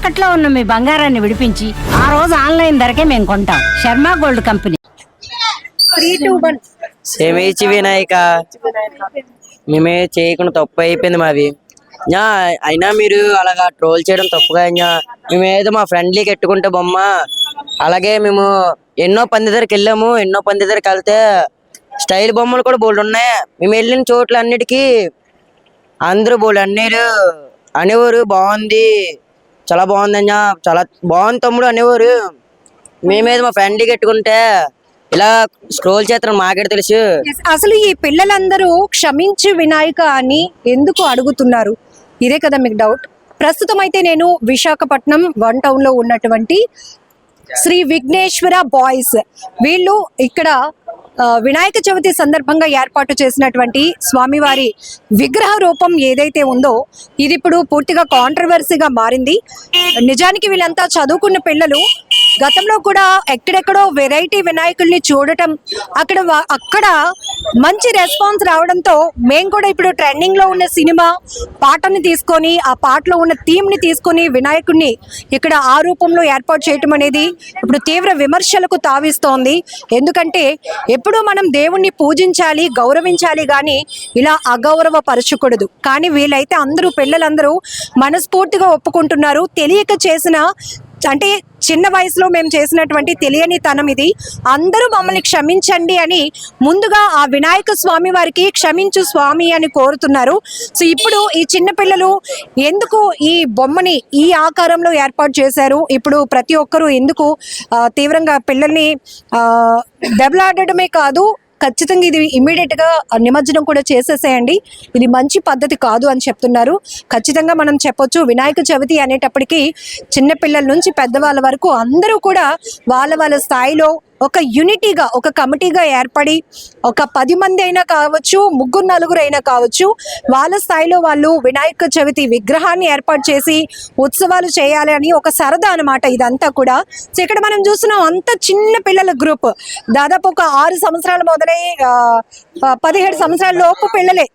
తాకట్లో ఉన్న మీ బంగారాన్ని విడిపించి ఆ రోజు ఆన్లైన్ ధరకే మేము కొంటాం. Sharma gold company. 3, 2, 1 సేమించి వినాయక మేమే చేయకుండా తప్పు అయిపోయింది మాది. అయినా మీరు అలాగా ట్రోల్ చేయడం తప్పుగా. మేమేదో మా ఫ్రెండ్లీకి ఎట్టుకుంటే బొమ్మ అలాగే మేము ఎన్నో పంది దగ్గరికి వెళ్ళాము. ఎన్నో పంది దగ్గరికి వెళ్తే స్టైల్ బొమ్మలు కూడా బోల్డ్ ఉన్నాయి. మేము వెళ్ళిన చోట్ల అన్నిటికీ అందరూ బోల్డ్ అన్నీరు అనేవారు, బాగుంది, చాలా బాగుంది చాలా బాగుంది తమ్ముడు అనేవారు. మేమేదో మా ఫ్రెండ్లీకి ఎట్టుకుంటే ఇలా స్క్రోల్ చేస్తాం, మాకే తెలుసు. అసలు ఈ పిల్లలందరూ క్షమించి వినాయక అని ఎందుకు అడుగుతున్నారు? ఇదే కదా మీకు డౌట్. ప్రస్తుతం అయితే నేను విశాఖపట్నం 1 టౌన్ లో ఉన్నటువంటి శ్రీ విఘ్నేశ్వర బాయ్స్, వీళ్ళు ఇక్కడ వినాయక చవితి సందర్భంగా ఏర్పాటు చేసినటువంటి స్వామివారి విగ్రహ రూపం ఏదైతే ఉందో ఇది ఇప్పుడు పూర్తిగా కాంట్రవర్సీగా మారింది. నిజానికి వీళ్ళంతా చదువుకున్న పిల్లలు. గతంలో కూడా ఎక్కడెక్కడో వెరైటీ వినాయకుల్ని చూడటం, అక్కడ మంచి రెస్పాన్స్ రావడంతో మేము కూడా ఇప్పుడు ట్రెండింగ్ లో ఉన్న సినిమా పాటని తీసుకొని ఆ పాటలో ఉన్న థీమ్ ని తీసుకొని వినాయకుడిని ఇక్కడ ఆ రూపంలో ఏర్పాటు చేయటం అనేది ఇప్పుడు తీవ్ర విమర్శలకు తావిస్తోంది. ఎందుకంటే ఎప్పుడూ మనం దేవుణ్ణి పూజించాలి, గౌరవించాలి, కానీ ఇలా అగౌరవపరచకూడదు. కానీ వీళ్ళైతే అందరూ పిల్లలందరూ మనస్ఫూర్తిగా ఒప్పుకుంటున్నారు. తెలియక చేసిన, అంటే చిన్న వయసులో మేము చేసినటువంటి తెలియని తనం ఇది, అందరూ మమ్మల్ని క్షమించండి అని ముందుగా ఆ వినాయక స్వామి వారికి క్షమించు స్వామి అని కోరుతున్నారు. సో ఇప్పుడు ఈ చిన్న పిల్లలు ఎందుకు ఈ బొమ్మని ఈ ఆకారంలో ఏర్పాటు చేశారు? ఇప్పుడు ప్రతి ఒక్కరూ ఎందుకు తీవ్రంగా పిల్లల్ని దెబ్బలాడటమే కాదు, ఖచ్చితంగా ఇది ఇమ్మీడియట్ గా నిమజ్జనం కూడా చేసేసేయండి, ఇది మంచి పద్ధతి కాదు అని చెప్తున్నారు. ఖచ్చితంగా మనం చెప్పొచ్చు, వినాయక చవితి అనేటప్పటికీ చిన్నపిల్లల నుంచి పెద్దవాళ్ళ వరకు అందరూ కూడా వాళ్ళ వాళ్ళ స్థాయిలో ఒక యూనిటీగా, ఒక కమిటీగా ఏర్పడి ఒక 10 మంది అయినా కావచ్చు, 3, 4 అయినా కావచ్చు, వాళ్ళ స్థాయిలో వాళ్ళు వినాయక చవితి విగ్రహాన్ని ఏర్పాటు చేసి ఉత్సవాలు చేయాలి అని ఒక సరదా అనమాట ఇదంతా కూడా. సో ఇక్కడ మనం చూస్తున్నాం అంత చిన్న పిల్లల గ్రూప్, దాదాపు ఒక 6 సంవత్సరాలు మొదలై 17 సంవత్సరాల లోపు పిల్లలే,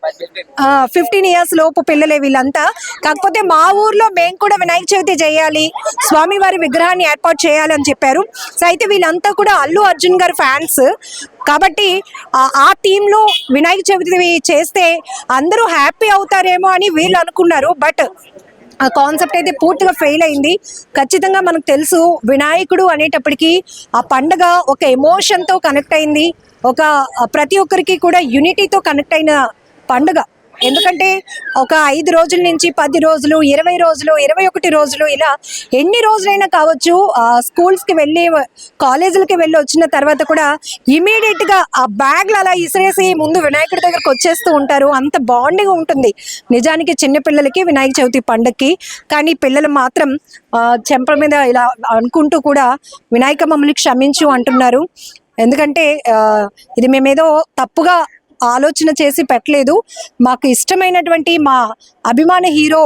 15 ఇయర్స్ లోపు పిల్లలే వీళ్ళంతా. కాకపోతే మా ఊర్లో మేము కూడా వినాయక చవితి చేయాలి, స్వామివారి విగ్రహాన్ని ఏర్పాటు చేయాలి అని చెప్పారు. సో అయితే వీళ్ళంతా కూడా అల్లు అర్జున్ గారి ఫ్యాన్స్ కాబట్టి ఆ టీంలో వినాయక చవితి చేస్తే అందరూ హ్యాపీ అవుతారేమో అని వీళ్ళు అనుకున్నారు. బట్ ఆ కాన్సెప్ట్ అయితే పూర్తిగా ఫెయిల్ అయింది. ఖచ్చితంగా మనకు తెలుసు, వినాయకుడు అనేటప్పటికీ ఆ పండుగ ఒక ఎమోషన్తో కనెక్ట్ అయింది, ఒక ప్రతి ఒక్కరికి కూడా యూనిటీతో కనెక్ట్ అయిన పండుగ. ఎందుకంటే ఒక 5 రోజుల నుంచి 10 రోజులు, 20 రోజులు, 21 రోజులు, ఇలా ఎన్ని రోజులైనా కావచ్చు, స్కూల్స్కి వెళ్ళి కాలేజీలకి వెళ్ళి వచ్చిన తర్వాత కూడా ఇమీడియట్గా ఆ బ్యాగ్లు అలా ఇసిరేసి ముందు వినాయకుడి దగ్గరకు వచ్చేస్తూ ఉంటారు. అంత బాండింగ్ ఉంటుంది నిజానికి చిన్నపిల్లలకి వినాయక చవితి పండుగకి. కానీ పిల్లలు మాత్రం చెంపల మీద ఇలా అనుకుంటూ కూడా వినాయక మమ్మల్ని క్షమించు అంటున్నారు. ఎందుకంటే ఇది మేమేదో తప్పుగా ఆలోచన చేసి పెట్టలేదు. మాకు ఇష్టమైనటువంటి మా అభిమాన హీరో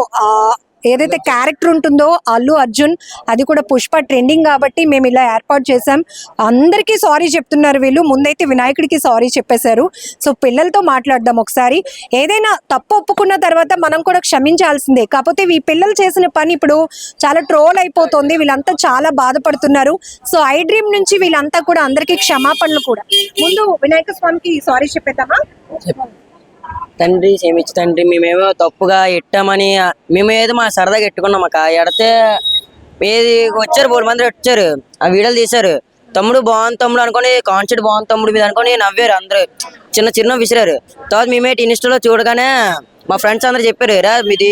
ఏదైతే క్యారెక్టర్ ఉంటుందో అల్లు అర్జున్, అది కూడా పుష్ప ట్రెండింగ్ కాబట్టి మేము ఇలా ఏర్పాటు చేసాం. అందరికీ సారీ చెప్తున్నారు వీళ్ళు, ముందైతే వినాయకుడికి సారీ చెప్పేశారు. సో పిల్లలతో మాట్లాడదాం ఒకసారి. ఏదైనా తప్పు ఒప్పుకున్న తర్వాత మనం కూడా క్షమించాల్సిందే. కాకపోతే ఈ పిల్లలు చేసిన పని ఇప్పుడు చాలా ట్రోల్ అయిపోతుంది, వీళ్ళంతా చాలా బాధపడుతున్నారు. సో ఐ డ్రీమ్ నుంచి వీళ్ళంతా కూడా అందరికీ క్షమాపణలు కూడా. ముందు వినాయక స్వామికి సారీ చెప్పేద్దామా? తండ్రి క్షమించు తండ్రి, మేమేమో తప్పుగా ఎట్టామని మేమేదో మా సరదాగా ఎట్టుకున్నాం. మాకు ఎడితే ఏది వచ్చారు 3 మంది వచ్చారు, ఆ వీడియోలు తీశారు. తమ్ముడు బాగుంది తమ్ముడు అనుకొని, కాన్సెప్ట్ బాగుంది తమ్ముడు మీద అనుకొని నవ్వారు, అందరూ చిన్న విసిరారు. తర్వాత మేమేటి ఇన్స్టాలో చూడగానే మా ఫ్రెండ్స్ అందరూ చెప్పారు, రా మీది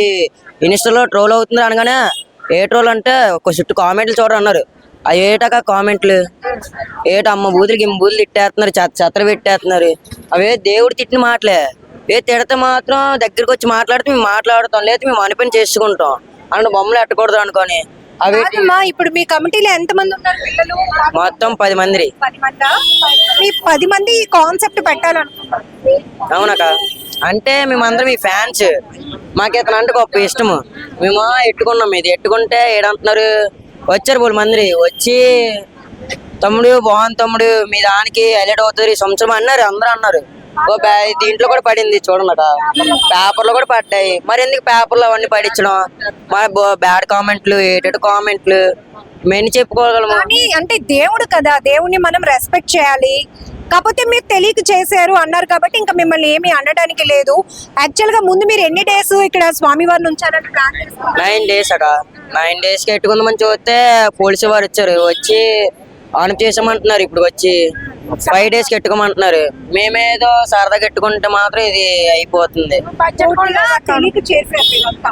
ఇన్స్టాలో ట్రోల్ అవుతుంది అనగానే, ఏ ట్రోల్ అంటే ఒక చుట్టూ కామెంట్లు చూడన్నారు. అవి ఏటాక కామెంట్లు అమ్మ బూతులకి బూతులు తిట్టేస్తున్నారు, చెత్త పెట్టేస్తున్నారు. అవే దేవుడు తిట్టిన మాటలే. తిడితే మాత్రం దగ్గరికి వచ్చి మాట్లాడితే మేము మాట్లాడుతాం, లేదా మేము అనిపని చేసుకుంటాం అంటే బొమ్మలు ఎట్టకూడదు అనుకోని. అవి ఇప్పుడు మీ కమిటీలో ఎంత మంది ఉన్నారు పిల్లలు? మొత్తం 10 మంది. 10 మంది కాన్సెప్ట్ పెట్టాలనుకుంటున్నాం. అవునక్క, అంటే మేమందరం మీ ఫ్యాన్స్, మాకు ఇతను అంటే గొప్ప ఇష్టము. మేము ఎట్టుకున్నాం, ఇది ఎట్టుకుంటే ఏడంటున్నారు. వచ్చారు 3 మంది వచ్చి, తమ్ముడు బాగుంది తమ్ముడు, మీ దానికి హైలైట్ అవుతుంది ఈ సంవత్సరం అన్నారు. అందరూ అన్నారు. దీంట్లో కూడా పడింది చూడండి అక్క, పేపర్లో కూడా పడ్డాయి. మరి ఎందుకు పేపర్లో అవన్నీ పడించడం? మరి బ్యాడ్ కామెంట్లు, ఏటెడ్ కామెంట్లు మెన్ని చెప్పుకోగలము. కానీ అంటే దేవుడు కదా, దేవుణ్ణి మనం రెస్పెక్ట్ చేయాలి. కాకపోతే మీరు తెలియక చేశారు అన్నారు కాబట్టి ఇంకా మిమ్మల్ని ఏమీ అనడానికి లేదు. యాక్చువల్ గా ముందు మీరు ఎన్ని డేస్ ఇక్కడ స్వామివారిని ఉంచాలని ప్లాన్ చేసుకున్నారు? 9 days అక్క. 9 days కి ఎట్టుకుందామని చూస్తే పోలీసు వారు వచ్చి ఆన్ చేసామంటున్నారు. ఇప్పుడు వచ్చి 5 days కి ఎట్టుకోమంటున్నారు. మేమేదో సరదాగా ఎట్టుకుంటే మాత్రం ఇది అయిపోతుంది. పూర్తిగా తెలియక చేశారు మీరంతా.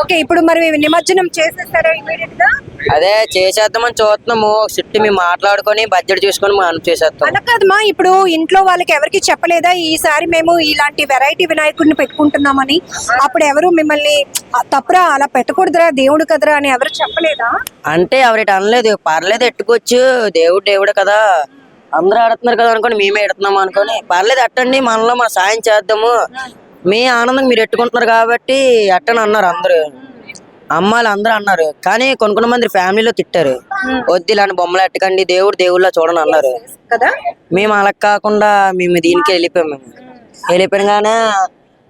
ఓకే, ఇప్పుడు మరి నిమజ్జనం చేసేస్తారా ఇమీడియట్ గా? అదే చేసేద్దామని చూస్తున్నాము. చుట్టూ మేము మాట్లాడుకొని బడ్జెట్ చూసుకొని మనం చేసేస్తాం. అలా కాదమ్మా, ఇప్పుడు ఇంట్లో వాళ్ళకి ఎవరికి చెప్పలేదా ఈసారి మేము ఇలాంటి వెరైటీ వినాయకుడిని పెట్టుకుంటున్నామని? అప్పుడు ఎవరు మిమ్మల్ని తప్పురా అలా పెట్టకూడదురా దేవుడు కదరా అని ఎవరు చెప్పలేదా? అంటే ఎవరైతే అనలేదు, పర్లేదు ఎట్టుకోవచ్చు, దేవుడు కదా, అందరూ ఆడుతున్నారు కదా అనుకోని మేమే ఎడుతున్నాము అనుకోని, పర్లేదు ఎట్టండి, మనలో మన సాయం చేద్దాము, మీ ఆనందం మీరు ఎట్టుకుంటున్నారు కాబట్టి ఎట్టని అన్నారు అందరూ. అమ్మాయిలు అందరూ అన్నారు. కానీ కొన్ని మంది ఫ్యామిలీలో తిట్టారు, వద్దు ఇలాంటి బొమ్మలు ఎట్టకండి, దేవుళ్ళ చూడని అన్నారు కదా. మేము అలా కాకుండా మేము దీనికి వెళ్ళిపోయినగానే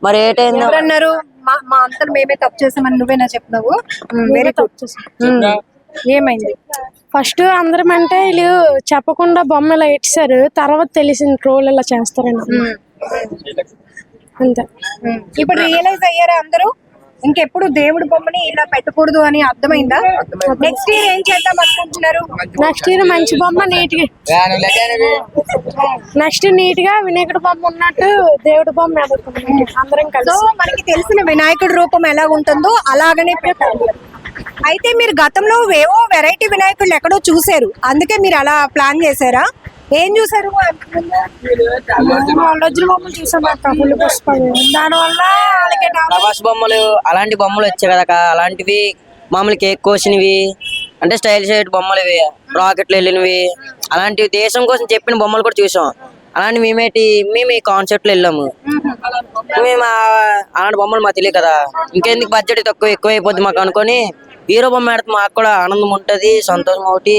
మరి ఏటైంది అన్నారు మా అంతలు మేమే తప్పు చేసామని నువ్వేనా చెప్పినావు? వేరే తప్పు చేసాం. ఏమైంది? ఫస్ట్ అందరం అంటే వీళ్ళు చెప్పకుండా బొమ్మ ఇలా ఇచ్చారు, తర్వాత తెలిసింది ట్రోల్ ఇలా చేస్తారని అంతే. ఇప్పుడు రియలైజ్ అయ్యారా అందరూ ఇంకెప్పుడు దేవుడి బొమ్మని ఇలా పెట్టకూడదు అని అర్థమైందా? నెక్స్ట్ ఇయర్ ఏం చేద్దాం అనుకుంటున్నారు? నెక్స్ట్ ఇయర్ మంచి బొమ్మ నీట్ గా, నెక్స్ట్ నీట్ గా వినాయకుడి బొమ్మ ఉన్నట్టు దేవుడి బొమ్మ అందరం కలిసి. మనకి తెలిసిన వినాయకుడి రూపం ఎలా ఉంటుందో అలాగనే పెట్టాలి. అయితే మీరు గతంలో ఏవో వెరైటీ వినాయకుళ్ళు ఎక్కడో చూసారు, అందుకే మీరు అలా ప్లాన్ చేశారా? ఏం చూసారు? వజ్ర బొమ్మలు చూసాం, దానివల్ల ప్రభాస్ బొమ్మలు అలాంటి బొమ్మలు వచ్చాయి కదా, అలాంటివి మామూలు కేక్ కోసినవి అంటే స్టైల్ షైట్ బొమ్మలు, ఇవి రాకెట్లు వెళ్ళినవి, అలాంటివి దేశం కోసం చెప్పిన బొమ్మలు కూడా చూసాం. అలాంటి మేము ఈ కాన్సెప్ట్ లో వెళ్ళాము. మేము అలాంటి బొమ్మలు మాకు తెలియదు కదా, ఇంకెందుకు బడ్జెట్ ఎక్కువ అయిపోద్ది మాకు అనుకొని హీరో బొమ్మ పెడితే మాకు కూడా ఆనందం ఉంటది, సంతోషం ఒకటి,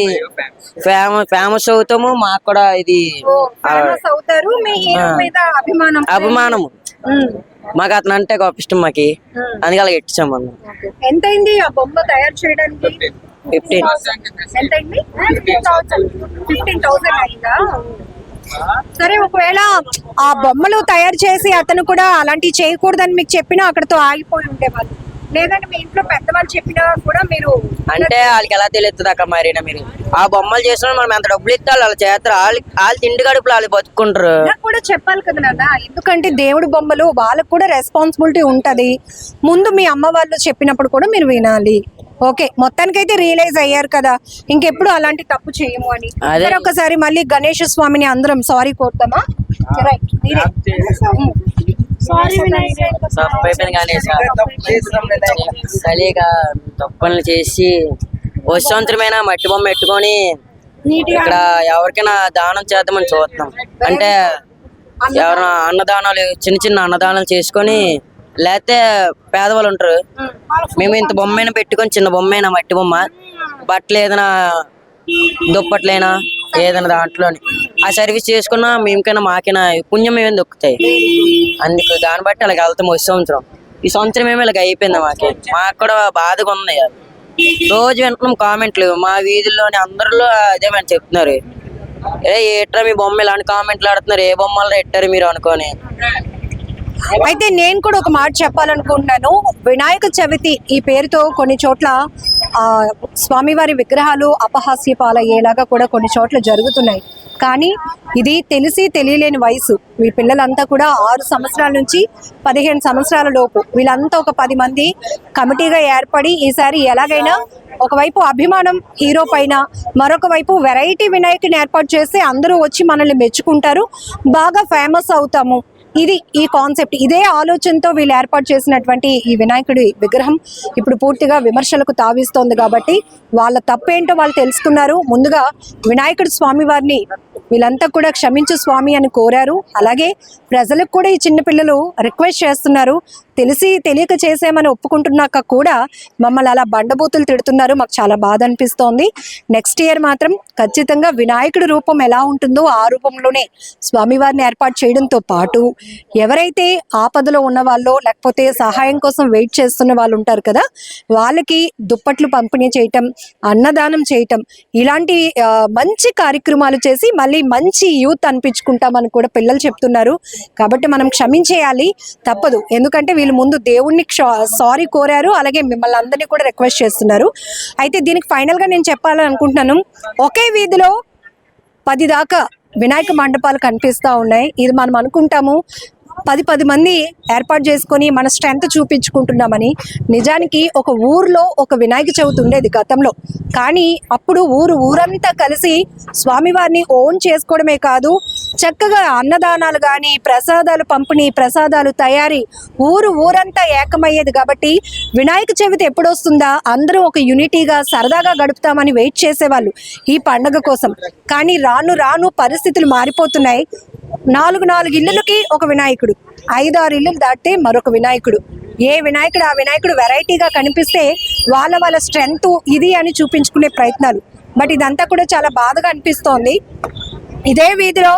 ఫేమస్ అవుతాము, మాకు కూడా ఇది అభిమానము. మాకు అతను అంటే గొప్ప ఇష్టం మాకి, అందుకే అలా ఇచ్చాము. మనం ఎంత అయింది ఆ బొమ్మ తయారు చేయడానికి? 15,000 అయిందా? సరే, ఒకవేళ ఆ బొమ్మలు తయారు చేసి అతను కూడా అలాంటివి చేయకూడదని మీకు చెప్పినా అక్కడతో ఆగిపోయి ఉండేవాళ్ళు, లేదంటే మీ ఇంట్లో పెద్దవాళ్ళు చెప్పినా కూడా మీరు అంటే వాళ్ళకి ఎలా తెలుస్తుంది అక్క? మరి మీరు ఆ బొమ్మలు చేసిన మనం ఎంత డబ్బులు ఇస్తారు వాళ్ళు చేస్తారు, వాళ్ళు తిండి గడుపులు వాళ్ళు బతుకుంటారు కూడా చెప్పాలి కదా నాన్న. ఎందుకంటే దేవుడి బొమ్మలు వాళ్ళకు కూడా రెస్పాన్సిబిలిటీ ఉంటది. ముందు మీ అమ్మ వాళ్ళు చెప్పినప్పుడు కూడా మీరు వినాలి. ఓకే, మొత్తానికైతే రియలైజ్ అయ్యారు కదా, ఇంకెప్పుడు అలాంటి తప్పు చేయము అని. సరే, ఒకసారి మళ్ళీ గణేష్ స్వామిని అందరం సారీ కోరుతామా? సరిగా తప్పులు చేసి సంవత్సరమైన మట్టి బొమ్మ పెట్టుకొని ఇక్కడ ఎవరికైనా దానం చేద్దామని చూస్తున్నాం. అంటే ఎవరైనా అన్నదానాలు, చిన్న అన్నదానాలు చేసుకొని, లేకపోతే పేదవాళ్ళు ఉంటారు, మేము ఇంత బొమ్మైనా పెట్టుకొని, చిన్న బొమ్మైనా మట్టి బొమ్మ, బట్టలు ఏదైనా దుప్పట్లైనా ఏదైనా దాంట్లోని ఆ సర్వీస్ చేసుకున్నా మేమకైనా మాకైనా పుణ్యం ఏమైనా దొక్కుతాయి. అందుకు దాన్ని బట్టి అలాగ వెళ్తాం. ఈ సంవత్సరం ఏమో ఇలాగ అయిపోయింది. మాకు కూడా బాధగా ఉంది. రోజు వింటున్నాం కామెంట్లు, మా వీధుల్లోని అందరిలో అదే మేము చెప్తున్నారు, ఏట్రా మీ బొమ్మ ఇలాంటి కామెంట్లు ఆడుతున్నారు, ఏ బొమ్మలు ఎట్టారు మీరు అనుకోని. అయితే నేను కూడా ఒక మాట చెప్పాలనుకుంటున్నాను. వినాయక చవితి ఈ పేరుతో కొన్ని చోట్ల స్వామివారి విగ్రహాలు అపహాస్య పాలయ్యేలాగా కూడా కొన్ని చోట్ల జరుగుతున్నాయి. కానీ ఇది తెలిసి తెలియలేని వయసు. మీ పిల్లలంతా కూడా 6 సంవత్సరాల నుంచి 15 సంవత్సరాల లోపు, వీళ్ళంతా ఒక 10 మంది కమిటీగా ఏర్పడి ఈసారి ఎలాగైనా ఒకవైపు అభిమానం హీరో పైన, మరొక వైపు వెరైటీ వినాయకుని ఏర్పాటు చేసి అందరూ వచ్చి మనల్ని మెచ్చుకుంటారు, బాగా ఫేమస్ అవుతాము. ఇది ఈ కాన్సెప్ట్, ఇదే ఆలోచనతో వీళ్ళు ఏర్పాటు చేసినటువంటి ఈ వినాయకుడి విగ్రహం ఇప్పుడు పూర్తిగా విమర్శలకు తావిస్తోంది. కాబట్టి వాళ్ళ తప్పేంటో వాళ్ళు తెలుసుకున్నారు. ముందుగా వినాయకుడి స్వామి వారిని వీళ్ళంతా కూడా క్షమించు స్వామి అని కోరారు. అలాగే ప్రజలకు కూడా ఈ చిన్నపిల్లలు రిక్వెస్ట్ చేస్తున్నారు, తెలిసి తెలియక చేసామని ఒప్పుకుంటున్నాక కూడా మమ్మల్ని అలా బండబూతులు తిడుతున్నారు. మాకు చాలా బాధ అనిపిస్తోంది. నెక్స్ట్ ఇయర్ మాత్రం ఖచ్చితంగా వినాయకుడి రూపం ఎలా ఉంటుందో ఆ రూపంలోనే స్వామివారిని ఏర్పాటు చేయడంతో పాటు ఎవరైతే ఆపదలో ఉన్న వాళ్ళు లేకపోతే సహాయం కోసం వెయిట్ చేస్తున్న వాళ్ళు ఉంటారు కదా, వాళ్ళకి దుప్పట్లు పంపిణీ చేయటం, అన్నదానం చేయటం, ఇలాంటి మంచి కార్యక్రమాలు చేసి మళ్ళీ మంచి యూత్ అనిపించుకుంటామని కూడా పిల్లలు చెప్తున్నారు. కాబట్టి మనం క్షమించేయాలి, తప్పదు. ఎందుకంటే వీళ్ళు ముందు దేవుణ్ణి సారీ కోరారు, అలాగే మిమ్మల్ని అందరినీ కూడా రిక్వెస్ట్ చేస్తున్నారు. అయితే దీనికి ఫైనల్గా నేను చెప్పాలని అనుకుంటున్నాను, ఒకే వీధిలో 10 దాకా వినాయక మండపాలు కనిపిస్తూ ఉన్నాయి. ఇది మనం అనుకుంటాము 10 మంది ఏర్పాటు చేసుకొని మన స్ట్రెంత్ చూపించుకుంటున్నామని. నిజానికి ఒక ఊర్లో ఒక వినాయక చవితి ఉండేది గతంలో, కానీ అప్పుడు ఊరంతా కలిసి స్వామివారిని ఓన్ చేసుకోవడమే కాదు, చక్కగా అన్నదానాలు కానీ, ప్రసాదాలు పంపిణీ, ప్రసాదాలు తయారీ, ఊరంతా ఏకమయ్యేది. కాబట్టి వినాయక చవితి ఎప్పుడు వస్తుందా, అందరూ ఒక యూనిటీగా సరదాగా గడుపుతామని వెయిట్ చేసేవాళ్ళు ఈ పండగ కోసం. కానీ రాను రాను పరిస్థితులు మారిపోతున్నాయి. 4 ఇళ్ళకి ఒక వినాయకుడు, 5-6 ఇల్లులు దాటితే మరొక వినాయకుడు. ఏ వినాయకుడు ఆ వినాయకుడు వెరైటీగా కనిపిస్తే వాళ్ళ స్ట్రెంగ్త్ ఇది అని చూపించుకునే ప్రయత్నాలు. బట్ ఇదంతా కూడా చాలా బాధగా అనిపిస్తోంది. ఇదే వీధిలో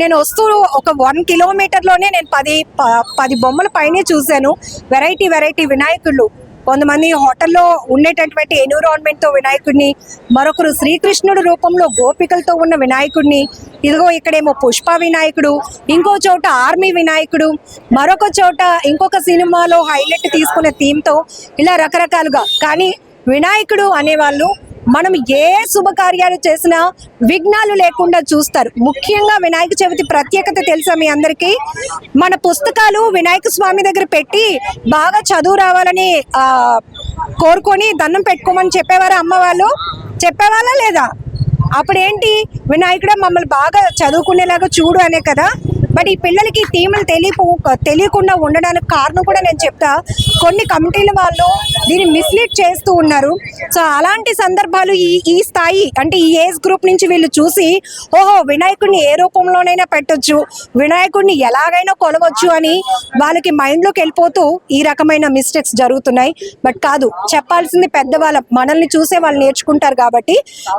నేను వస్తూ ఒక 1 కిలోమీటర్లోనే నేను 10 బొమ్మల పైనే చూశాను. వెరైటీ వినాయకుళ్ళు. కొంతమంది హోటల్లో ఉండేటటువంటి ఎన్విరాన్మెంట్తో వినాయకుడిని, మరొకరు శ్రీకృష్ణుడు రూపంలో గోపికలతో ఉన్న వినాయకుడిని, ఇదిగో ఇక్కడేమో పుష్ప వినాయకుడు, ఇంకో చోట ఆర్మీ వినాయకుడు, మరొక చోట ఇంకొక సినిమాలో హైలైట్ తీసుకునే థీమ్తో, ఇలా రకరకాలుగా. కానీ వినాయకుడు అనేవాళ్ళు మనం ఏ శుభకార్యాలు చేసినా విఘ్నాలు లేకుండా చూస్తారు. ముఖ్యంగా వినాయక చవితి ప్రత్యేకత తెలుసా మీ అందరికీ? మన పుస్తకాలు వినాయక స్వామి దగ్గర పెట్టి బాగా చదువు రావాలని కోరుకొని దండం పెట్టుకోమని చెప్పేవారా అమ్మ వాళ్ళు? చెప్పేవాళ్ళా లేదా? అప్పుడేంటి, వినాయకుడు మమ్మల్ని బాగా చదువుకునేలాగా చూడు అనే కదా. బట్ ఈ పిల్లలకి థీములు తెలియకుండా ఉండడానికి కారణం కూడా నేను చెప్తా, కొన్ని కమిటీల వాళ్ళు దీన్ని మిస్లీడ్ చేస్తూ ఉన్నారు. సో అలాంటి సందర్భాలు ఈ స్థాయి అంటే ఈ ఏజ్ గ్రూప్ నుంచి వీళ్ళు చూసి, ఓహో వినాయకుడిని ఏ రూపంలోనైనా పెట్టొచ్చు, వినాయకుడిని ఎలాగైనా కొలవచ్చు అని వాళ్ళకి మైండ్లోకి వెళ్ళిపోతూ ఈ రకమైన మిస్టేక్స్ జరుగుతున్నాయి. బట్ కాదు, చెప్పాల్సింది పెద్దవాళ్ళ, మనల్ని చూసే వాళ్ళు నేర్చుకుంటారు. కాబట్టి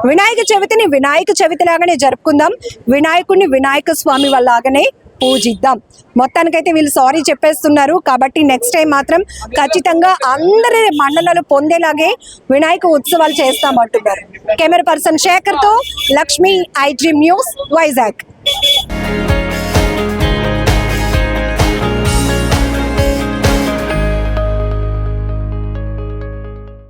వినాయక చవితిని వినాయక చవితి లాగానే జరుపుకుందాం, వినాయకుడిని వినాయక స్వామి వాళ్ళలాగానే పూజిద్దాం. మొత్తానికైతే వీళ్ళు సారీ చెప్పేస్తున్నారు. కాబట్టి నెక్స్ట్ టైం మాత్రం ఖచ్చితంగా అందరి మన్ననలు పొందేలాగే వినాయక ఉత్సవాలు చేస్తామంటున్నారు. కెమెరా పర్సన్ శేఖర్తో Lakshmi, I dream news, Vizag.